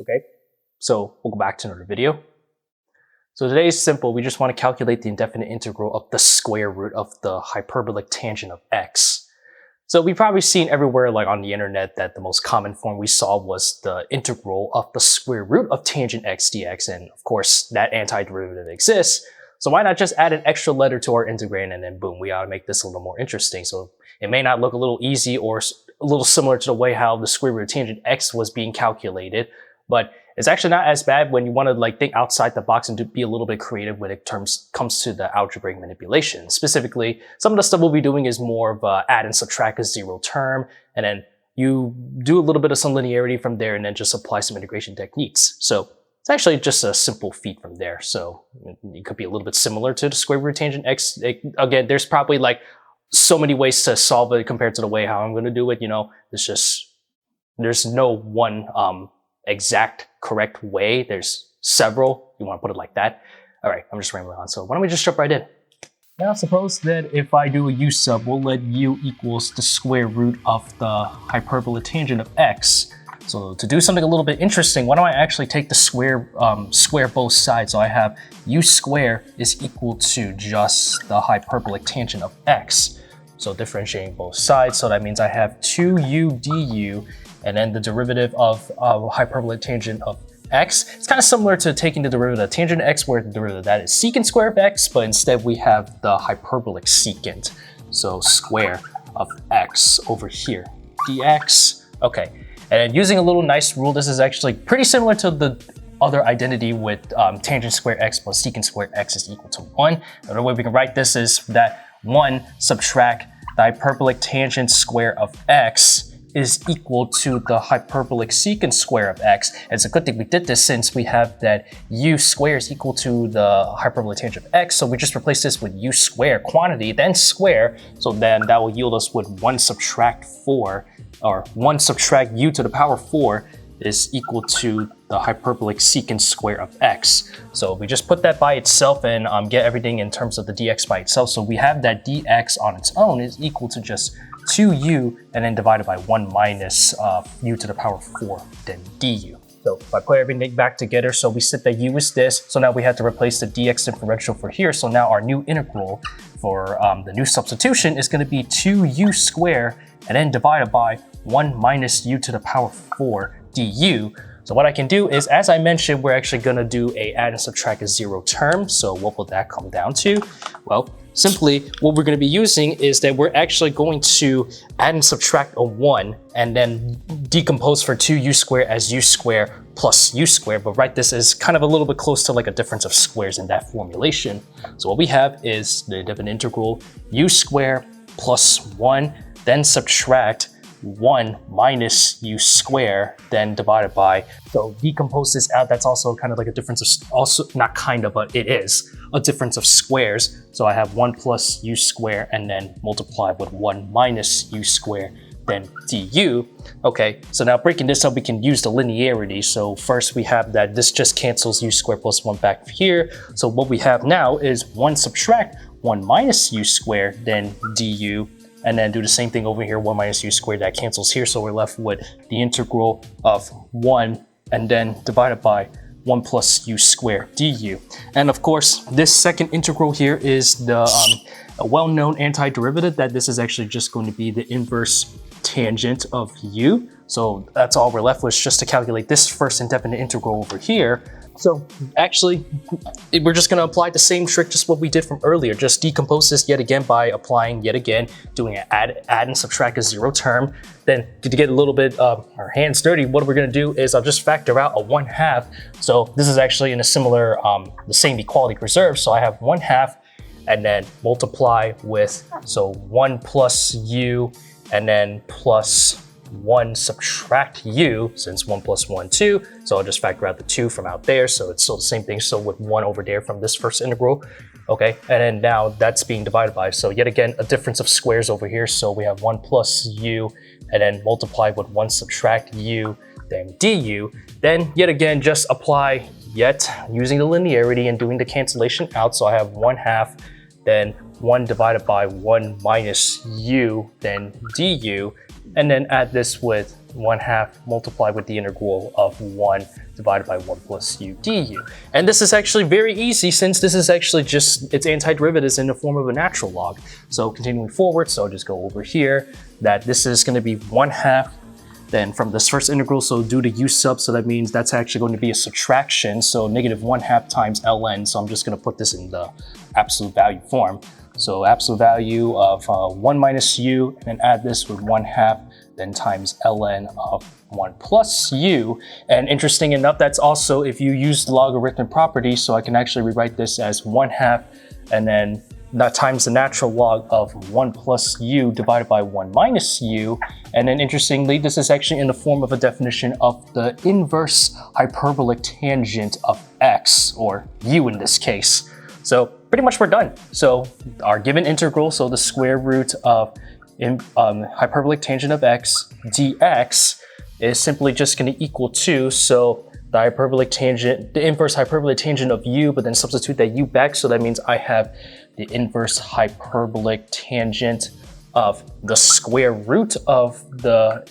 Okay, so we'll go back to another video. So today is simple. We just want to calculate the indefinite integral of the square root of the hyperbolic tangent of x. So we've probably seen everywhere, like on the internet, that the most common form we saw was the integral of the square root of tangent x dx, and of course that antiderivative exists. So why not just add an extra letter to our integrand, and then boom, we ought to make this a little more interesting. So it may not look a little easy or a little similar to the way how the square root of tangent x was being calculated, but it's actually not as bad when you want to think outside the box and be a little bit creative when it comes to the algebraic manipulation. Specifically, some of the stuff we'll be doing is more of add and subtract a zero term, and then you do a little bit of some linearity from there and then just apply some integration techniques. So it's actually just a simple feat from there. So it could be a little bit similar to the square root of tangent x. Again, there's probably so many ways to solve it compared to the way how I'm going to do it. There's no one exact correct way. There's several. You want to put it like that. All right, I'm just rambling on. So why don't we just jump right in? Now suppose that if I do a u sub, we'll let u equals the square root of the hyperbolic tangent of x. So to do something a little bit interesting, why don't I actually take the square both sides? So I have u square is equal to just the hyperbolic tangent of x. So differentiating both sides. So that means I have 2u du, and then the derivative of hyperbolic tangent of x. It's kind of similar to taking the derivative of tangent of x, where the derivative of that is secant square of x, but instead we have the hyperbolic secant. So square of x over here, dx. Okay, and using a little nice rule, this is actually pretty similar to the other identity with tangent square x plus secant square x is equal to 1. Another way we can write this is that 1 subtract the hyperbolic tangent square of x is equal to the hyperbolic secant square of x. And it's a good thing we did this, since we have that u square is equal to the hyperbolic tangent of x. So we just replace this with u square quantity, then square. So then that will yield us with 1 subtract 4, or 1 subtract u to the power 4 is equal to the hyperbolic secant square of x. So we just put that by itself and get everything in terms of the dx by itself. So we have that dx on its own is equal to just 2u and then divided by 1 minus u to the power 4, then du. So if I put everything back together, so we said that u is this, so now we have to replace the dx differential for here. So now our new integral for the new substitution is going to be 2u squared and then divided by 1 minus u to the power 4 du. So what I can do is, as I mentioned, we're actually going to do a add and subtract a zero term. So what will that come down to? Well, simply what we're going to be using is that we're actually going to add and subtract a 1 and then decompose for 2u squared as u squared plus u squared, but write this as kind of a little bit close to like a difference of squares in that formulation. So what we have is the indefinite integral u squared plus 1, then subtract 1 minus u squared, then divided by. So decompose this out, that's also kind of like a difference of, also not kind of, but it is a difference of squares. So I have 1 plus u squared and then multiply with 1 minus u squared, then du. Okay, so now breaking this up, we can use the linearity. So first we have that this just cancels u squared plus 1 back here. So what we have now is 1 subtract 1 minus u squared, then du. And then do the same thing over here, 1 minus u squared, that cancels here. So we're left with the integral of 1 and then divided by 1 plus u squared du. And of course, this second integral here is the a well-known antiderivative, that this is actually just going to be the inverse tangent of u. So that's all we're left with, just to calculate this first indefinite integral over here. So actually, we're just going to apply the same trick, just what we did from earlier. Just decompose this yet again by applying yet again, doing an add and subtract a zero term. Then to get a little bit our hands dirty, what we're going to do is I'll just factor out a 1/2. So this is actually in a similar, the same equality preserved. So I have 1/2 and then multiply with, so 1 plus u and then plus 1 subtract u, since 1 plus 1, 2. So I'll just factor out the 2 from out there. So it's still the same thing. So with 1 over there from this first integral. Okay, and then now that's being divided by. So yet again, a difference of squares over here. So we have 1 plus u and then multiply with 1 subtract u, then du. Then yet again, just apply yet using the linearity and doing the cancellation out. So I have 1/2, then 1 divided by 1 minus u, then du. And then add this with 1/2 multiplied with the integral of 1 divided by 1 plus u du. And this is actually very easy since this is actually just its antiderivatives in the form of a natural log. So continuing forward, so I'll just go over here, that this is going to be 1/2 then from this first integral, so due to u sub, so that means that's actually going to be a subtraction, so negative 1/2 times ln, so I'm just going to put this in the absolute value form. So absolute value of 1 minus u, and then add this with 1/2, then times ln of 1 plus u. And interesting enough, that's also if you use the logarithmic property, so I can actually rewrite this as 1/2, and then that times the natural log of 1 plus u divided by 1 minus u. And then interestingly, this is actually in the form of a definition of the inverse hyperbolic tangent of x, or u in this case. So pretty much we're done. So our given integral, so the square root of hyperbolic tangent of x dx is simply just going to equal 2. So the hyperbolic tangent, the inverse hyperbolic tangent of u, but then substitute that u back. So that means I have the inverse hyperbolic tangent of the square root of the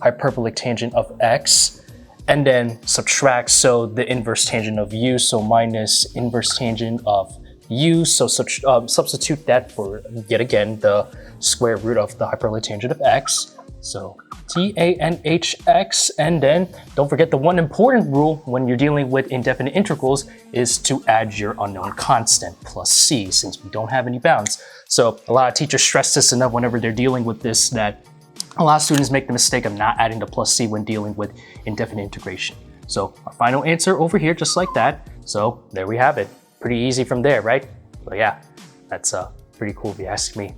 hyperbolic tangent of x, and then subtract, so the inverse tangent of u, so minus inverse tangent of u, so substitute that for, yet again, the square root of the hyperbolic tangent of x, so tanhx, and then don't forget the one important rule when you're dealing with indefinite integrals is to add your unknown constant plus c, since we don't have any bounds. So a lot of teachers stress this enough whenever they're dealing with this, that a lot of students make the mistake of not adding the plus c when dealing with indefinite integration. So our final answer over here, just like that. So there we have it. Pretty easy from there, right? But yeah, that's pretty cool if you ask me.